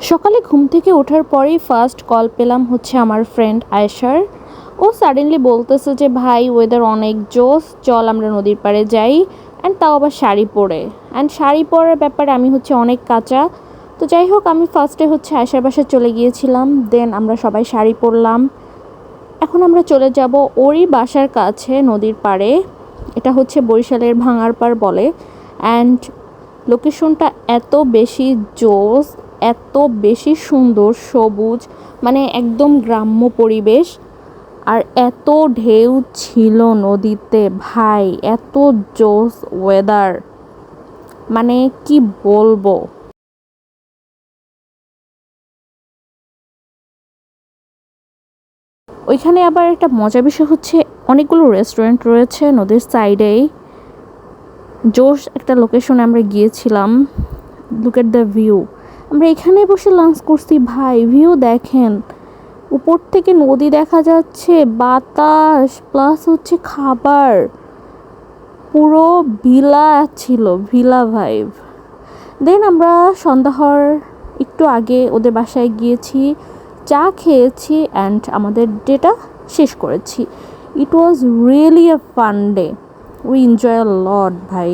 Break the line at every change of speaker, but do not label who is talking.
সকালে ঘুম থেকে ওঠার পরেই ফার্স্ট কল পেলাম হচ্ছে আমার ফ্রেন্ড আয়েশার। ও সাডেনলি বলতেছে যে ভাই ওয়েদার অনেক জোস, চল আমরা নদীর পাড়ে যাই, অ্যান্ড তাও আবার শাড়ি পরে। অ্যান্ড শাড়ি পরার ব্যাপারে আমি হচ্ছে অনেক কাঁচা। তো যাই হোক, আমি ফার্স্টে হচ্ছে আয়েশার বাসায় চলে গিয়েছিলাম, দেন আমরা সবাই শাড়ি পরলাম। এখন আমরা চলে যাব ওরই বাসার কাছে নদীর পাড়ে। এটা হচ্ছে বরিশালের ভাঙারপাড় বলে। অ্যান্ড লোকেশনটা এত বেশি জোস, এত বেশি সুন্দর, সবুজ, মানে একদম গ্রাম্য পরিবেশ। আর এত ঢেউ ছিল নদীতে ভাই, এত জোস ওয়েদার, মানে কি বলবো। ওইখানে আবার একটা মজার বিষয় হচ্ছে অনেকগুলো রেস্টুরেন্ট রয়েছে নদীর সাইডেই। জোস একটা লোকেশনে আমরা গিয়েছিলাম। Look at the view. আমরা এখানে বসে লাঞ্চ করছি ভাই, ভিউ দেখেন, উপর থেকে নদী দেখা যাচ্ছে, বাতাস প্লাস হচ্ছে খাবার, পুরো ভিলা ছিল, ভিলা ভাইব। দেন আমরা সন্ধ্যা হওয়ার একটু আগে ওদের বাসায় গিয়েছি, চা খেয়েছি, অ্যান্ড আমাদের ডেটা শেষ করেছি। It was really a fun day, we enjoy a lot ভাই।